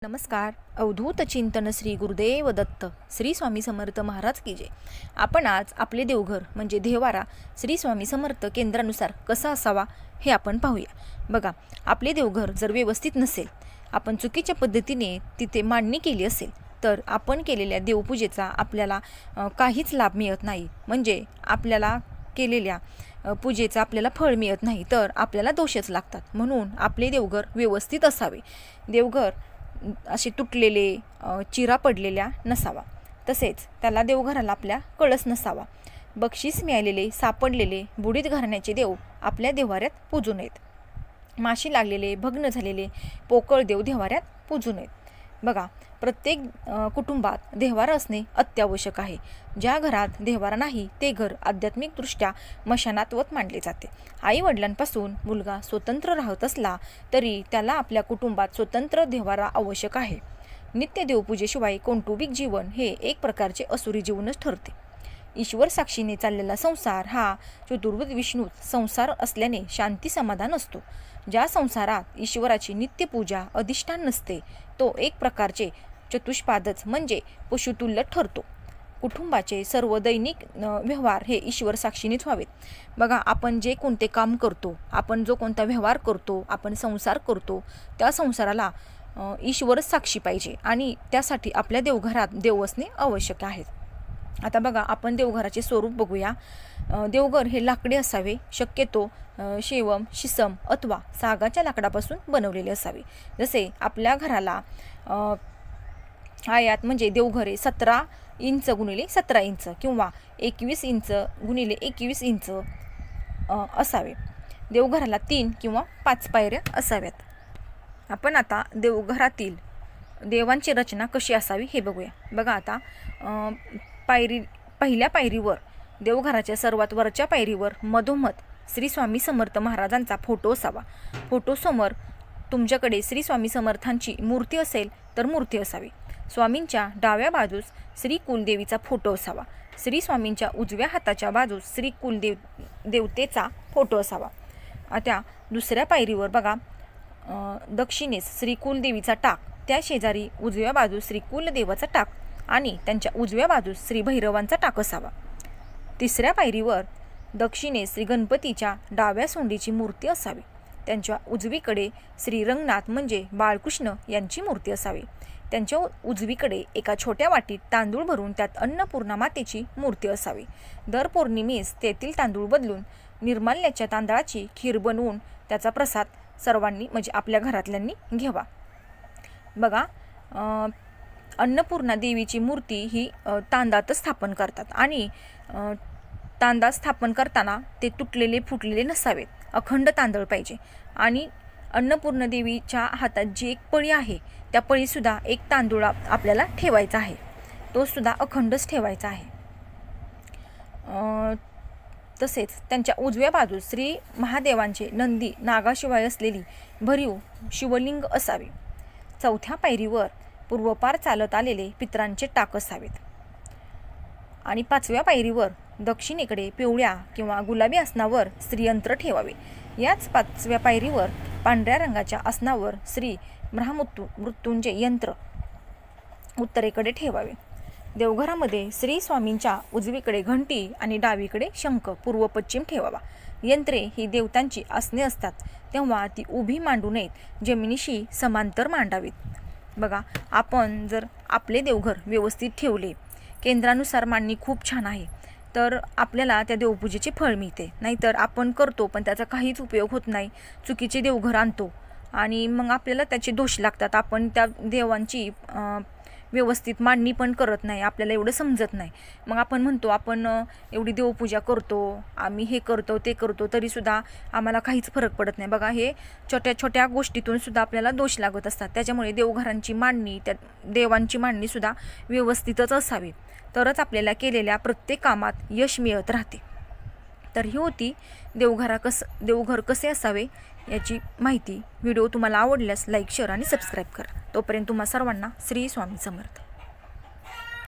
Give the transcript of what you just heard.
नमस्कार. अवधूत चिंतन श्री गुरुदेव दत्त श्री स्वामी समर्थ महाराज की जय. आपण आज आपले देवघर म्हणजे देवारा श्री स्वामी समर्थ केंद्रानुसार कसा असावा हे आपण पाहूया. बघा, आपले देवघर जर व्यवस्थित नसेल, आपण चुकीच्या पद्धतीने तिथे मांडणी केली असेल तर आपण केलेल्या देवपूजेचा आपल्याला काहीच लाभ मिळत नाही. म्हणजे आपल्याला केलेल्या पूजेचा आपल्याला फळ मिळत नाही, तर आपल्याला दोषच लागतात. म्हणून आपले देवघर व्यवस्थित असावे. देवघर असे तुटलेले, चिरा पडलेल्या नसावा. तसेच त्याला देवघराला आपल्या कळस नसावा. बक्षीस मिळालेले, सापडलेले, बुडीत घराण्याचे देव आपल्या देव्हाऱ्यात पूजू नयेत. माशी लागलेले, भग्न झालेले, पोकळ देव देव्हाऱ्यात पूजू नयेत. बघा, प्रत्येक कुटुंबात देव्हारा असणे अत्यावश्यक आहे. ज्या घरात देव्हारा नाही ते घर आध्यात्मिकदृष्ट्या मशानातवत मानले जाते. आई वडिलांपासून मुलगा स्वतंत्र राहत असला तरी त्याला आपल्या कुटुंबात स्वतंत्र देव्हारा आवश्यक आहे. नित्य देवपूजेशिवाय कौटुंबिक जीवन हे एक प्रकारचे असुरी जीवनच ठरते. ईश्वर साक्षीने चाललेला संसार हा चतुर्वेद विष्णू संसार असल्याने शांती समाधान असतो. ज्या संसारात ईश्वराची नित्यपूजा अधिष्ठान नसते तो एक प्रकारचे चतुष्पादच म्हणजे पशुतुल्य ठरतो. कुटुंबाचे सर्व दैनिक व्यवहार हे ईश्वर साक्षीनेच व्हावेत. बघा, आपण जे कोणते काम करतो, आपण जो कोणता व्यवहार करतो, आपण संसार करतो, त्या संसाराला ईश्वरच साक्षी पाहिजे आणि त्यासाठी आपल्या देवघरात देव असणे आवश्यक आहे. आता बघा, आपण देवघराचे स्वरूप बघूया. देवघर हे लाकडी असावे. शक्यतो शेवम, शिसम अथवा सागाच्या लाकडापासून बनवलेले असावे. जसे आपल्या घराला आयात म्हणजे देवघरे 17 इंच गुणिले 17 इंच किंवा 21 इंच गुणिले 21 इंच असावे. देवघराला 3 किंवा 5 पायऱ्या असाव्यात. आपण आता देवघरातील देवांची रचना कशी असावी हे बघूया. बघा, आता पहिल्या पायरीवर, देवघराच्या सर्वात वरच्या पायरीवर मधोमध श्री स्वामी समर्थ महाराजांचा फोटो असावा. फोटोसमोर तुमच्याकडे श्री स्वामी समर्थांची मूर्ती असेल तर मूर्ती असावी. स्वामींच्या डाव्या बाजूस श्री कुलदेवीचा फोटो असावा. श्री स्वामींच्या उजव्या हाताच्या बाजूस श्री देवतेचा फोटो असावा. आता दुसऱ्या पायरीवर बघा, दक्षिणेस श्री कुलदेवीचा टाक, त्या शेजारी उजव्या बाजूस श्री कुलदेवाचा टाक आणि त्यांच्या उजव्या बाजूस श्री भैरवांचा टाक असावा. तिसऱ्या पायरीवर दक्षिणेस श्री गणपतीच्या डाव्या सोंडीची मूर्ती असावी. त्यांच्या उजवीकडे श्री रंगनाथ म्हणजे बाळकृष्ण यांची मूर्ती असावी. त्यांच्या उजवीकडे एका छोट्या वाटीत तांदूळ भरून त्यात अन्नपूर्णा मातेची मूर्ती असावी. दर पौर्णिमेस तेथील तांदूळ बदलून निर्माल्याच्या तांदळाची खीर बनवून त्याचा प्रसाद सर्वांनी म्हणजे आपल्या घरातल्यांनी घ्यावा. बघा, अन्नपूर्णा देवीची मूर्ती ही तांदळातच स्थापन करतात आणि तांदळात स्थापन करताना ते तुटलेले फुटलेले नसावेत. अखंड तांदळ पाहिजे. आणि अन्नपूर्णा देवीच्या हातात जी एक पळी आहे त्या पळीसुद्धा एक तांदूळ आपल्याला ठेवायचा आहे. तो सुद्धा अखंडच ठेवायचा आहे. तसेच त्यांच्या उजव्या बाजूस श्री महादेवांचे नंदी नागाशिवाय असलेली भरीव शिवलिंग असावे. चौथ्या पायरीवर पूर्वपार चालत आलेले पितरांचे टाक असावेत. आणि 5व्या पायरीवर दक्षिणेकडे पिवळ्या किंवा गुलाबी आसनावर श्रीयंत्र ठेवावे. याच 5व्या पायरीवर पांढऱ्या रंगाच्या आसनावर श्री मृत्युंजय यंत्र उत्तरेकडे ठेवावे. देवघरामध्ये श्री स्वामींच्या उजवीकडे घंटी आणि डावीकडे शंख पूर्व पश्चिम ठेवावा. यंत्रे ही देवतांची आसने असतात तेव्हा ती उभी मांडू नयेत, जमिनीशी समांतर मांडावीत. बघा, आपण जर आपले देवघर व्यवस्थित ठेवले, केंद्रानुसार मांडणी खूप छान आहे, तर आपल्याला त्या देवपूजेचे फळ मिळते. नाहीतर आपण करतो पण त्याचा काहीच उपयोग होत नाही. चुकीचे देवघर आणतो आणि मग आपल्याला त्याचे दोष लागतात. आपण त्या देवांची व्यवस्थित मांडणी पण करत नाही, आपल्याला एवढं समजत नाही. मग आपण म्हणतो आपण एवढी देवपूजा करतो, आम्ही हे करतो ते करतो, तरीसुद्धा आम्हाला काहीच फरक पडत नाही. बघा, हे छोट्या छोट्या गोष्टीतून सुद्धा आपल्याला दोष लागत असतात. त्याच्यामुळे देवघरांची मांडणी, त्या देवांची मांडणीसुद्धा व्यवस्थितच असावी, तरच आपल्याला केलेल्या प्रत्येक कामात यश मिळत राहते. तर ही होती देवघर कसे असावे याची माहिती. व्हिडिओ तुम्हाला आवडल्यास लाईक, शेअर आणि सबस्क्राईब करा. तोपर्यंत तुम्हा सर्वांना श्री स्वामी समर्थ.